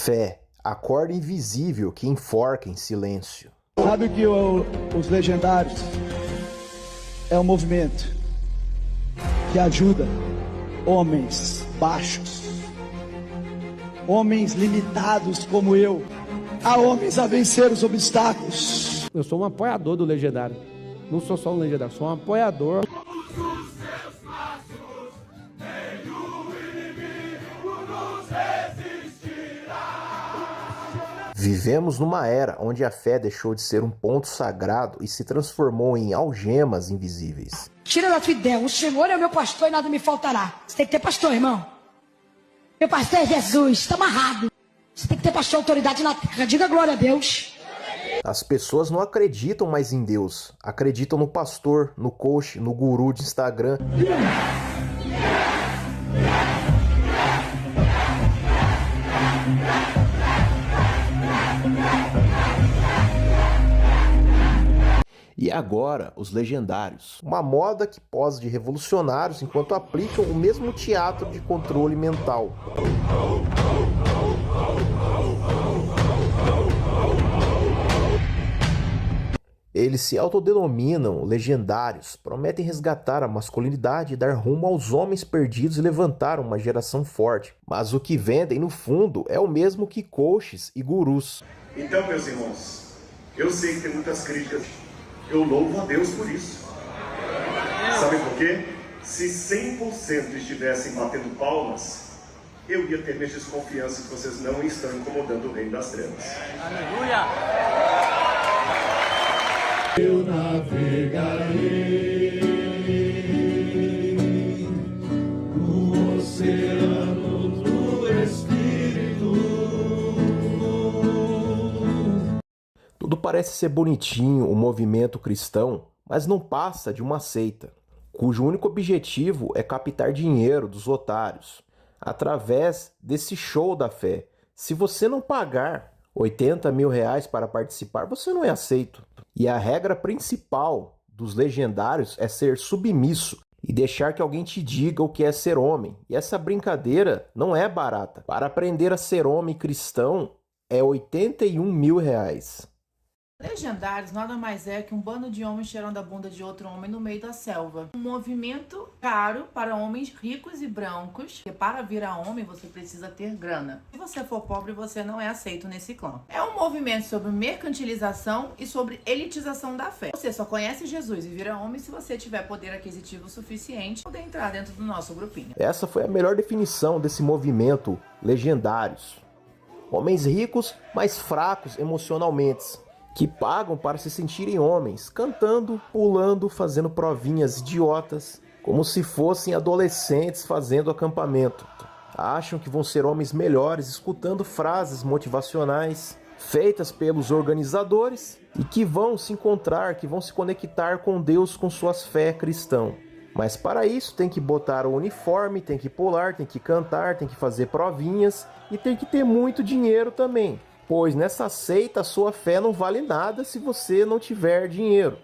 Fé, a corda invisível que enforca em silêncio. Sabe que os legendários é um movimento que ajuda homens baixos, homens limitados como eu, a homens a vencer os obstáculos. Eu sou um apoiador do Legendário. Não sou só um legendário, sou um apoiador. Vivemos numa era onde a fé deixou de ser um ponto sagrado e se transformou em algemas invisíveis. Tira da tua ideia, o Senhor é o meu pastor e nada me faltará. Você tem que ter pastor, irmão. Meu pastor é Jesus, está amarrado. Você tem que ter pastor, autoridade na terra. Diga glória a Deus. As pessoas não acreditam mais em Deus, acreditam no pastor, no coach, no guru de Instagram. E agora, os legendários. Uma moda que posa de revolucionários enquanto aplicam o mesmo teatro de controle mental. Eles se autodenominam legendários, prometem resgatar a masculinidade e dar rumo aos homens perdidos e levantar uma geração forte. Mas o que vendem, no fundo, é o mesmo que coaches e gurus. Então, meus irmãos, eu sei que tem muitas críticas. Eu louvo a Deus por isso. Sabe por quê? Se 100% estivessem batendo palmas, eu ia ter minha desconfiança que vocês não estão incomodando o reino das trevas. Aleluia! Eu navegarei no oceano do Espírito. Tudo parece ser bonitinho, o movimento cristão, mas não passa de uma seita, cujo único objetivo é captar dinheiro dos otários, através desse show da fé. Se você não pagar 80 mil reais para participar, você não é aceito. E a regra principal dos legendários é ser submisso e deixar que alguém te diga o que é ser homem. E essa brincadeira não é barata. Para aprender a ser homem cristão é 81 mil reais. Legendários nada mais é que um bando de homens tirando a bunda de outro homem no meio da selva. Um movimento caro para homens ricos e brancos, porque para virar homem você precisa ter grana. Se você for pobre, você não é aceito nesse clã. É um movimento sobre mercantilização e sobre elitização da fé. Você só conhece Jesus e vira homem se você tiver poder aquisitivo suficiente para poder entrar dentro do nosso grupinho. Essa foi a melhor definição desse movimento legendários. Homens ricos, mas fracos emocionalmente, que pagam para se sentirem homens, cantando, pulando, fazendo provinhas idiotas, como se fossem adolescentes fazendo acampamento. Acham que vão ser homens melhores escutando frases motivacionais feitas pelos organizadores e que vão se encontrar, que vão se conectar com Deus com suas fé cristã. Mas para isso tem que botar o uniforme, tem que pular, tem que cantar, tem que fazer provinhas e tem que ter muito dinheiro também. Pois nessa seita a sua fé não vale nada se você não tiver dinheiro.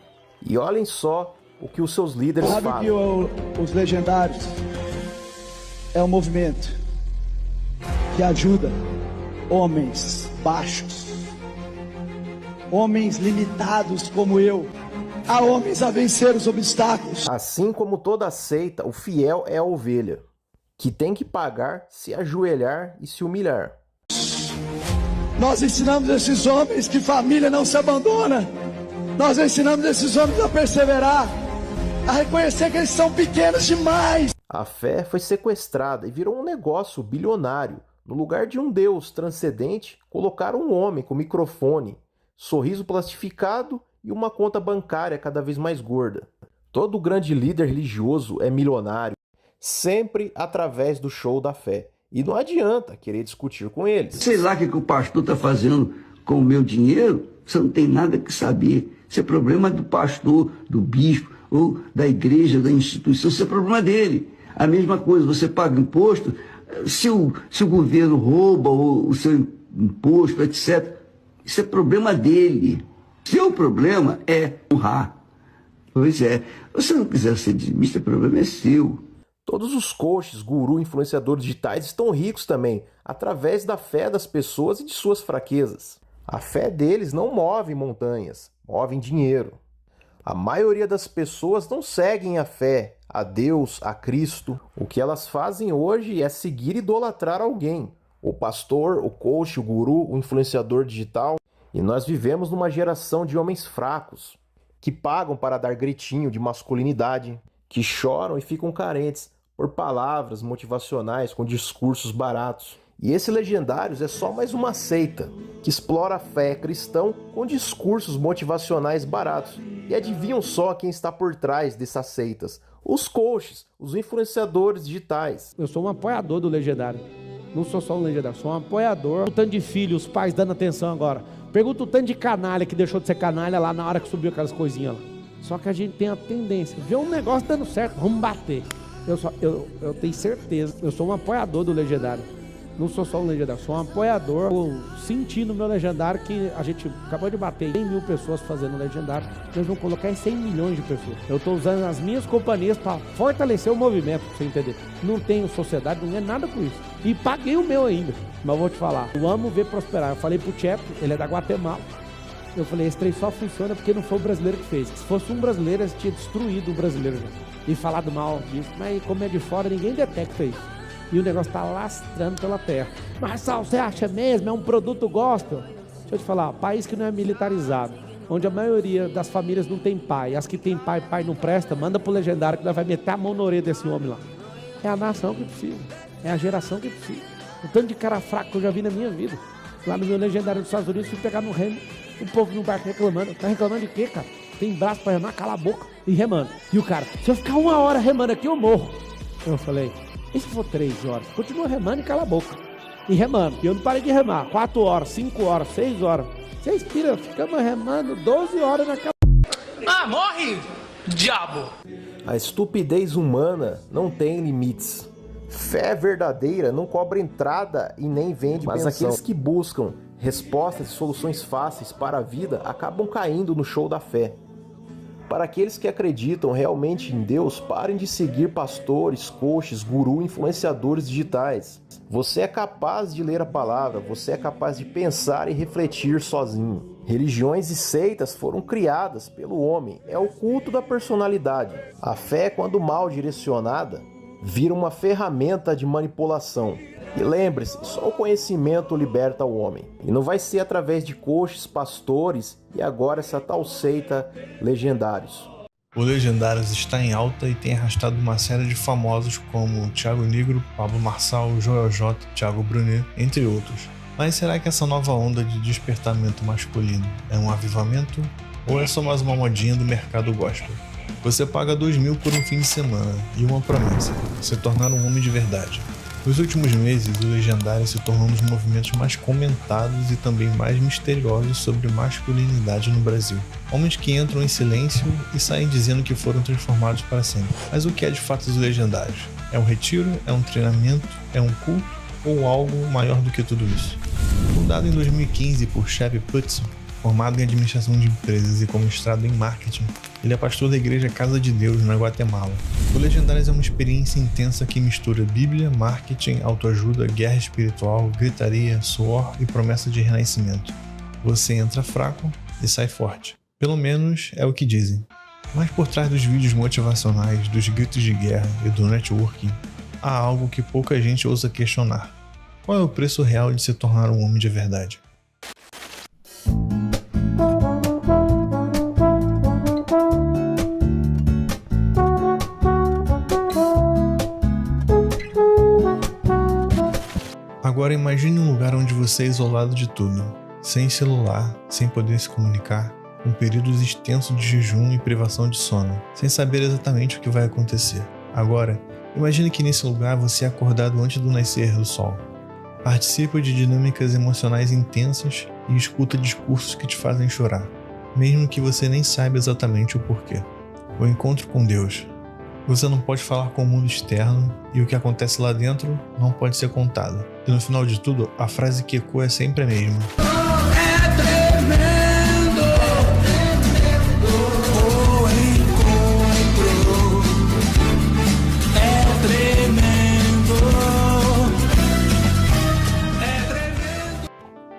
E olhem só o que os seus líderes falam. Sabe que os legendários é um movimento que ajuda homens baixos, homens limitados como eu, a homens a vencer os obstáculos. Assim como toda seita, o fiel é a ovelha, que tem que pagar, se ajoelhar e se humilhar. Nós ensinamos esses homens que família não se abandona. Nós ensinamos esses homens a perseverar, a reconhecer que eles são pequenos demais. A fé foi sequestrada e virou um negócio bilionário. No lugar de um Deus transcendente, colocaram um homem com microfone, sorriso plastificado e uma conta bancária cada vez mais gorda. Todo grande líder religioso é milionário, sempre através do show da fé. E não adianta querer discutir com eles. Sei lá o que o pastor está fazendo com o meu dinheiro, você não tem nada que saber. Isso é problema do pastor, do bispo, ou da igreja, da instituição, isso é problema dele. A mesma coisa, você paga imposto, se o governo rouba o seu imposto, etc., isso é problema dele. Seu problema é honrar. Pois é, se você não quiser ser dizimista, o problema é seu. Todos os coaches, guru, influenciadores digitais estão ricos também, através da fé das pessoas e de suas fraquezas. A fé deles não move montanhas, move dinheiro. A maioria das pessoas não seguem a fé, a Deus, a Cristo. O que elas fazem hoje é seguir e idolatrar alguém. O pastor, o coach, o guru, o influenciador digital. E nós vivemos numa geração de homens fracos, que pagam para dar gritinho de masculinidade, que choram e ficam carentes por palavras motivacionais com discursos baratos. E esse Legendários é só mais uma seita que explora a fé cristã com discursos motivacionais baratos. E adivinham só quem está por trás dessas seitas? Os coaches, os influenciadores digitais. Eu sou um apoiador do Legendário. Não sou só um Legendário, sou um apoiador. O tanto de filhos, os pais dando atenção agora. Pergunta o tanto de canalha que deixou de ser canalha lá na hora que subiu aquelas coisinhas lá. Só que a gente tem a tendência, vê um negócio dando certo, vamos bater. Eu tenho certeza, eu sou um apoiador do Legendário. Não sou só um Legendário, sou um apoiador. Eu senti no meu Legendário que a gente acabou de bater 100 mil pessoas fazendo Legendário. Nós vamos colocar em 100 milhões de pessoas. Eu estou usando as minhas companhias para fortalecer o movimento, pra você entender. Não tenho sociedade, não ganho nada com isso. E paguei o meu ainda. Mas eu vou te falar, eu amo ver prosperar. Eu falei pro Chepe, ele é da Guatemala. Eu falei, esse trem só funciona porque não foi o brasileiro que fez. Se fosse um brasileiro, eles tinham destruído o brasileiro já. E falado mal disso. Mas como é de fora, ninguém detecta isso. E o negócio tá lastrando pela terra. Mas Sal, você acha mesmo? É um produto gospel? Deixa eu te falar, país que não é militarizado, onde a maioria das famílias não tem pai, as que tem pai, pai não presta, manda pro Legendário que nós vai meter a mão na orelha desse homem lá. É a nação que precisa. É a geração que precisa. O tanto de cara fraco que eu já vi na minha vida. Lá no meu Legendário dos Estados Unidos, fui pegar no remo, o povo no barco reclamando. Tá reclamando de quê, cara? Tem braço pra remar, cala a boca e remando. E o cara, se eu ficar 1 hora remando aqui, eu morro. Eu falei, e se for 3 horas? Continua remando e cala a boca. E remando. E eu não parei de remar. 4 horas, 5 horas, 6 horas. Vocês piram, ficamos remando 12 horas naquela... Ah, morre, diabo! A estupidez humana não tem limites. Fé verdadeira não cobra entrada e nem vende pensão. Mas aqueles que buscam respostas e soluções fáceis para a vida acabam caindo no show da fé. Para aqueles que acreditam realmente em Deus, parem de seguir pastores, coaches, guru, influenciadores digitais. Você é capaz de ler a palavra, você é capaz de pensar e refletir sozinho. Religiões e seitas foram criadas pelo homem, é o culto da personalidade. A fé, quando mal direcionada, vira uma ferramenta de manipulação. E lembre-se, só o conhecimento liberta o homem. E não vai ser através de coaches, pastores e agora essa tal seita Legendários. O Legendários está em alta e tem arrastado uma série de famosos como Thiago Negro, Pablo Marçal, Joel J, Thiago Brunet, entre outros. Mas será que essa nova onda de despertamento masculino é um avivamento? Ou é só mais uma modinha do mercado gospel? Você paga 2.000 por um fim de semana e uma promessa, se tornar um homem de verdade. Nos últimos meses, o Legendário se tornou um dos movimentos mais comentados e também mais misteriosos sobre masculinidade no Brasil. Homens que entram em silêncio e saem dizendo que foram transformados para sempre. Mas o que é de fato os Legendários? É um retiro? É um treinamento? É um culto? Ou algo maior do que tudo isso? Fundado em 2015 por Shep Putson, formado em administração de empresas e com mestrado em marketing, ele é pastor da igreja Casa de Deus, na Guatemala. O Legendários é uma experiência intensa que mistura Bíblia, marketing, autoajuda, guerra espiritual, gritaria, suor e promessa de renascimento. Você entra fraco e sai forte. Pelo menos é o que dizem. Mas por trás dos vídeos motivacionais, dos gritos de guerra e do networking, há algo que pouca gente ousa questionar. Qual é o preço real de se tornar um homem de verdade? Agora imagine um lugar onde você é isolado de tudo, sem celular, sem poder se comunicar, com períodos extensos de jejum e privação de sono, sem saber exatamente o que vai acontecer. Agora, imagine que nesse lugar você é acordado antes do nascer do sol. Participa de dinâmicas emocionais intensas e escuta discursos que te fazem chorar, mesmo que você nem saiba exatamente o porquê. O encontro com Deus. Você não pode falar com o mundo externo e o que acontece lá dentro não pode ser contado. E no final de tudo, a frase que ecoa é sempre a mesma. O encontro é tremendo.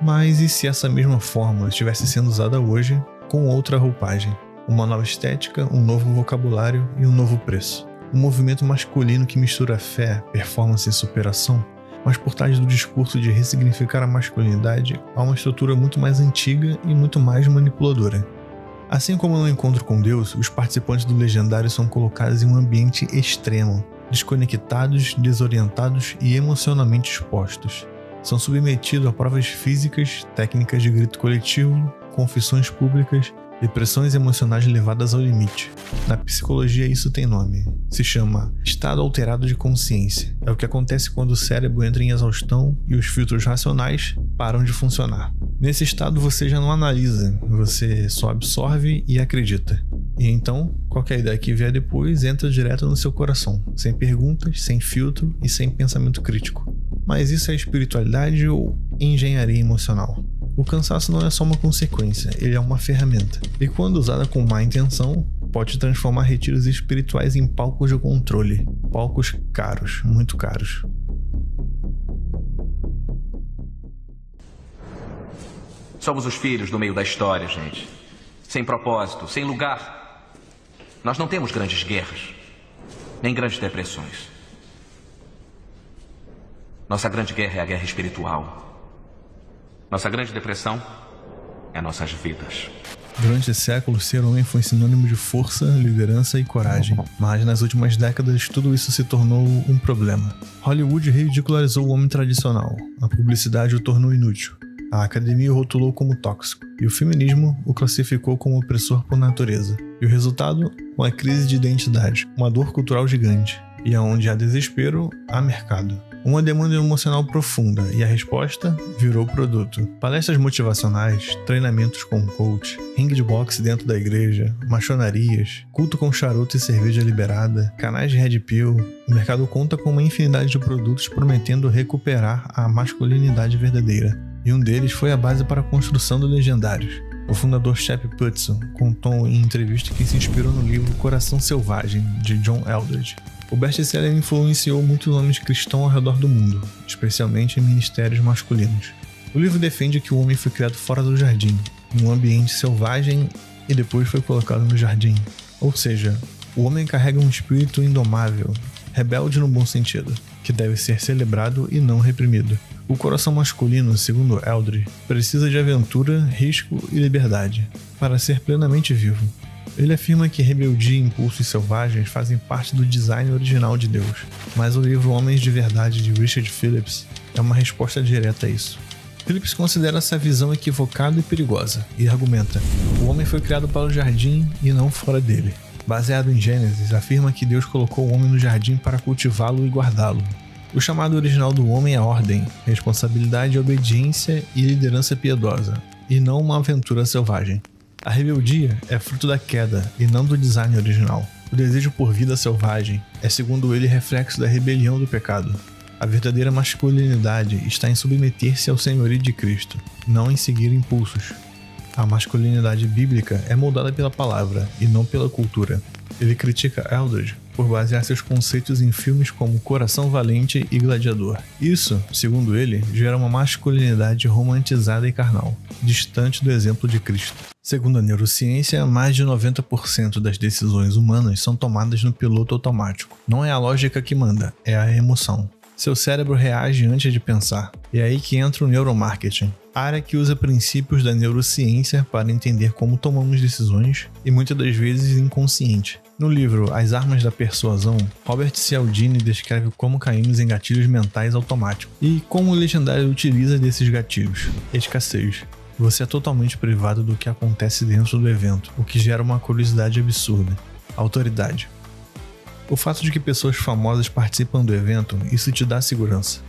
Mas e se essa mesma fórmula estivesse sendo usada hoje com outra roupagem? Uma nova estética, um novo vocabulário e um novo preço. Um movimento masculino que mistura fé, performance e superação, mas por trás do discurso de ressignificar a masculinidade há uma estrutura muito mais antiga e muito mais manipuladora. Assim como no encontro com Deus, os participantes do Legendário são colocados em um ambiente extremo, desconectados, desorientados e emocionalmente expostos. São submetidos a provas físicas, técnicas de grito coletivo, confissões públicas, depressões emocionais levadas ao limite. Na psicologia isso tem nome. Se chama estado alterado de consciência. É o que acontece quando o cérebro entra em exaustão e os filtros racionais param de funcionar. Nesse estado você já não analisa, você só absorve e acredita. E então, qualquer ideia que vier depois entra direto no seu coração, sem perguntas, sem filtro e sem pensamento crítico. Mas isso é espiritualidade ou engenharia emocional? O cansaço não é só uma consequência, ele é uma ferramenta. E quando usada com má intenção, pode transformar retiros espirituais em palcos de controle. Palcos caros, muito caros. Somos os filhos do meio da história, gente. Sem propósito, sem lugar. Nós não temos grandes guerras, nem grandes depressões. Nossa grande guerra é a guerra espiritual. Nossa grande depressão é nossas vidas. Durante séculos, ser homem foi sinônimo de força, liderança e coragem. Mas nas últimas décadas, tudo isso se tornou um problema. Hollywood ridicularizou o homem tradicional. A publicidade o tornou inútil. A academia o rotulou como tóxico. E o feminismo o classificou como opressor por natureza. E o resultado? Uma crise de identidade. Uma dor cultural gigante. E aonde há desespero, há mercado. Uma demanda emocional profunda e a resposta virou produto. Palestras motivacionais, treinamentos com coach, ringue de boxe dentro da igreja, machonarias, culto com charuto e cerveja liberada, canais de red pill. O mercado conta com uma infinidade de produtos prometendo recuperar a masculinidade verdadeira. E um deles foi a base para a construção do Legendários. O fundador Shep Putson contou em entrevista que se inspirou no livro Coração Selvagem, de John Eldredge. O best-seller influenciou muitos homens cristãos ao redor do mundo, especialmente em ministérios masculinos. O livro defende que o homem foi criado fora do jardim, em um ambiente selvagem, e depois foi colocado no jardim. Ou seja, o homem carrega um espírito indomável, rebelde no bom sentido, que deve ser celebrado e não reprimido. O coração masculino, segundo Eldredge, precisa de aventura, risco e liberdade para ser plenamente vivo. Ele afirma que rebeldia e impulsos selvagens fazem parte do design original de Deus, mas o livro Homens de Verdade de Richard Phillips é uma resposta direta a isso. Phillips considera essa visão equivocada e perigosa e argumenta: o homem foi criado para o jardim e não fora dele. Baseado em Gênesis, afirma que Deus colocou o homem no jardim para cultivá-lo e guardá-lo. O chamado original do homem é ordem, responsabilidade, obediência e liderança piedosa, e não uma aventura selvagem. A rebeldia é fruto da queda e não do design original. O desejo por vida selvagem é, segundo ele, reflexo da rebelião do pecado. A verdadeira masculinidade está em submeter-se ao senhorio de Cristo, não em seguir impulsos. A masculinidade bíblica é moldada pela palavra e não pela cultura. Ele critica Eldredge por basear seus conceitos em filmes como Coração Valente e Gladiador. Isso, segundo ele, gera uma masculinidade romantizada e carnal, distante do exemplo de Cristo. Segundo a neurociência, mais de 90% das decisões humanas são tomadas no piloto automático. Não é a lógica que manda, é a emoção. Seu cérebro reage antes de pensar. É aí que entra o neuromarketing, área que usa princípios da neurociência para entender como tomamos decisões e muitas das vezes inconsciente. No livro As Armas da Persuasão, Robert Cialdini descreve como caímos em gatilhos mentais automáticos e como o Legendário utiliza desses gatilhos. Escassez. Você é totalmente privado do que acontece dentro do evento, o que gera uma curiosidade absurda. Autoridade. O fato de que pessoas famosas participam do evento, isso te dá segurança.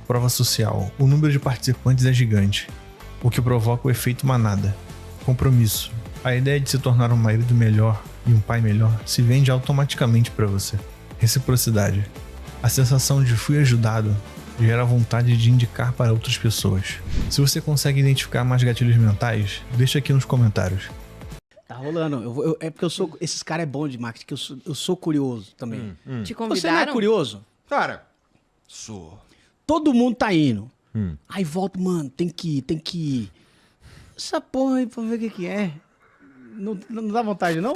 Prova social. O número de participantes é gigante, o que provoca o efeito manada. Compromisso. A ideia de se tornar um marido melhor e um pai melhor se vende automaticamente para você. Reciprocidade. A sensação de fui ajudado gera a vontade de indicar para outras pessoas. Se você consegue identificar mais gatilhos mentais, deixa aqui nos comentários. Tá rolando. É porque eu sou... Esses caras é bom de marketing, que eu sou curioso também. Te convidaram? Você não é curioso? Cara, sou. Todo mundo tá indo. Aí volto, mano, tem que ir. Essa porra aí pra ver o que é. Não dá vontade, não?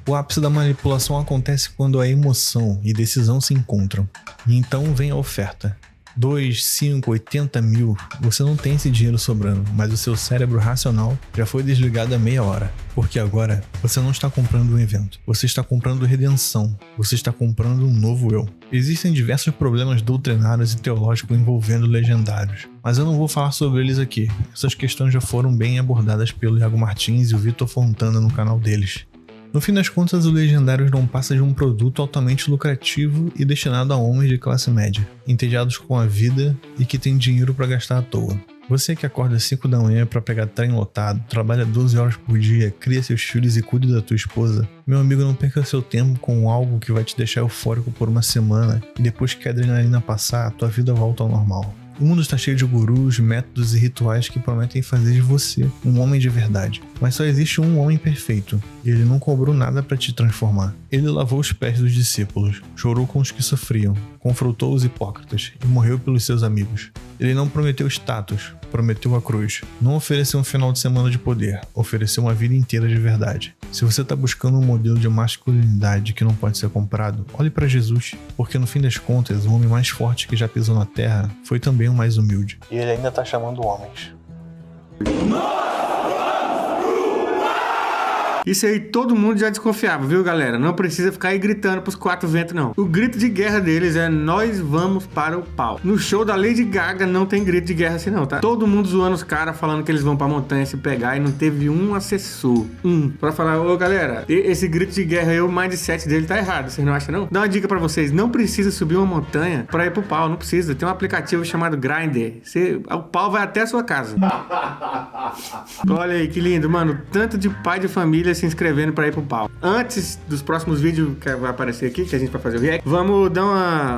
O ápice da manipulação acontece quando a emoção e decisão se encontram. E então vem a oferta. 2, 5, 80 mil, você não tem esse dinheiro sobrando, mas o seu cérebro racional já foi desligado há meia hora. Porque agora você não está comprando um evento, você está comprando redenção, você está comprando um novo eu. Existem diversos problemas doutrinários e teológicos envolvendo legendários, mas eu não vou falar sobre eles aqui. Essas questões já foram bem abordadas pelo Iago Martins e o Vitor Fontana no canal deles. No fim das contas, o Legendários não passa de um produto altamente lucrativo e destinado a homens de classe média, entediados com a vida e que tem dinheiro para gastar à toa. Você que acorda às 5 da manhã para pegar trem lotado, trabalha 12 horas por dia, cria seus filhos e cuida da tua esposa, meu amigo, não perca seu tempo com algo que vai te deixar eufórico por uma semana e depois que a adrenalina passar, a tua vida volta ao normal. O mundo está cheio de gurus, métodos e rituais que prometem fazer de você um homem de verdade. Mas só existe um homem perfeito, e ele não cobrou nada para te transformar. Ele lavou os pés dos discípulos, chorou com os que sofriam, confrontou os hipócritas e morreu pelos seus amigos. Ele não prometeu status, prometeu a cruz. Não ofereceu um final de semana de poder, ofereceu uma vida inteira de verdade. Se você está buscando um modelo de masculinidade que não pode ser comprado, olhe para Jesus, porque no fim das contas, o homem mais forte que já pisou na terra foi também o mais humilde. E ele ainda está chamando homens. Isso aí todo mundo já desconfiava, viu, galera? Não precisa ficar aí gritando pros quatro ventos, não. O grito de guerra deles é: nós vamos para o pau. No show da Lady Gaga não tem grito de guerra assim não, tá? Todo mundo zoando os caras, falando que eles vão pra montanha se pegar, e não teve um assessor. Pra falar: ô galera, esse grito de guerra aí, o mindset dele tá errado, vocês não acham não? Dá uma dica pra vocês: não precisa subir uma montanha pra ir pro pau, não precisa. Tem um aplicativo chamado Grindr. O pau vai até a sua casa. Olha aí, que lindo, mano. Tanto de pai de família se inscrevendo pra ir pro pau. Antes dos próximos vídeos que vai aparecer aqui, que a gente vai fazer o react, vamos dar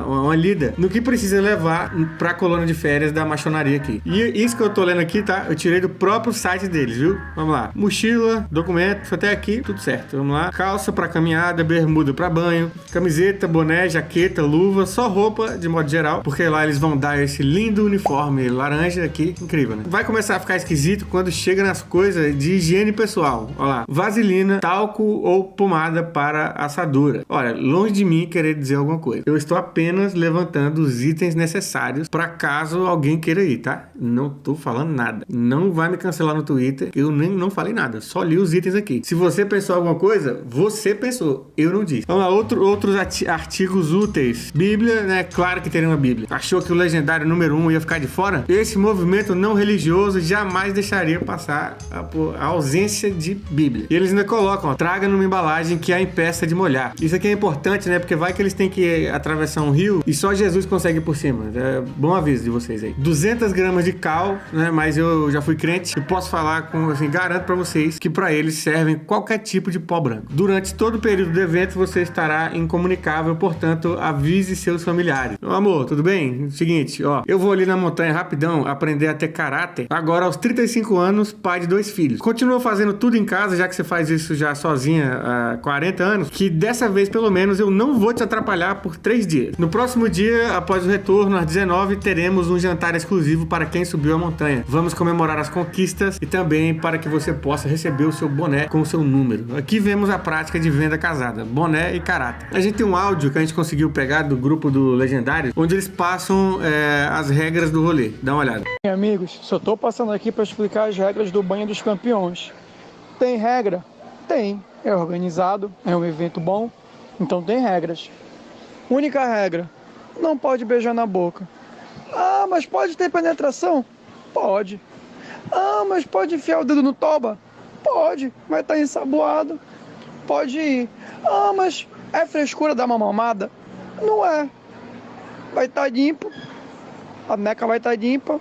uma lida no que precisa levar pra colônia de férias da machonaria aqui. E isso que eu tô lendo aqui, tá? Eu tirei do próprio site deles, viu? Vamos lá. Mochila, documento, até aqui, tudo certo. Vamos lá. Calça pra caminhada, bermuda pra banho, camiseta, boné, jaqueta, luva, só roupa de modo geral, porque lá eles vão dar esse lindo uniforme laranja aqui, incrível, né? Vai começar a ficar esquisito quando chega nas coisas de higiene pessoal. Olha lá. Vaselina, talco ou pomada para assadura. Olha, longe de mim querer dizer alguma coisa. Eu estou apenas levantando os itens necessários para caso alguém queira ir, tá? Não tô falando nada. Não vai me cancelar no Twitter. Eu nem não falei nada. Só li os itens aqui. Se você pensou alguma coisa, você pensou. Eu não disse. Vamos lá, outros artigos úteis. Bíblia, né? Claro que teria uma Bíblia. Achou que o legendário número 1 ia ficar de fora? Esse movimento não religioso jamais deixaria passar a ausência de Bíblia. E eles ainda colocam, ó, traga numa embalagem que a impeça de molhar. Isso aqui é importante, né? Porque vai que eles têm que atravessar um rio e só Jesus consegue ir por cima. É bom aviso de vocês aí. 200 gramas de cal, né? Mas eu já fui crente e posso falar com, assim, garanto pra vocês que pra eles servem qualquer tipo de pó branco. Durante todo o período do evento você estará incomunicável, portanto, avise seus familiares. Meu amor, tudo bem? Seguinte, ó, eu vou ali na montanha rapidão aprender a ter caráter. Agora, aos 35 anos, pai de 2 filhos. Continua fazendo tudo em casa, já que você faz isso já sozinha há 40 anos, que dessa vez, pelo menos, eu não vou te atrapalhar por 3 dias. No próximo dia, após o retorno, às 19, teremos um jantar exclusivo para quem subiu a montanha. Vamos comemorar as conquistas e também para que você possa receber o seu boné com o seu número. Aqui vemos a prática de venda casada, boné e caráter. A gente tem um áudio que a gente conseguiu pegar do grupo do Legendário, onde eles passam as regras do rolê. Dá uma olhada. Amigos, só tô passando aqui para explicar as regras do Banho dos Campeões. Tem regra? Tem. É organizado, é um evento bom, então tem regras. Única regra: não pode beijar na boca. Ah, mas pode ter penetração? Pode. Ah, mas pode enfiar o dedo no toba? Pode. Vai estar ensaboado? Pode ir. Ah, mas é frescura dar uma mamada? Não é. Vai estar limpo, a neca vai estar limpa,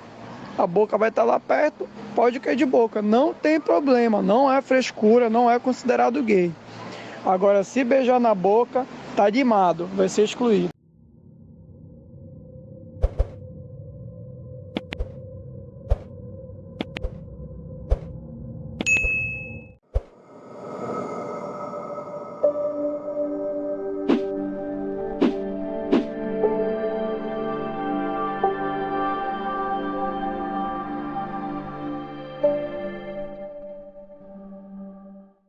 a boca vai estar lá perto, pode cair de boca, não tem problema, não é frescura, não é considerado gay. Agora, se beijar na boca, tá limado, vai ser excluído.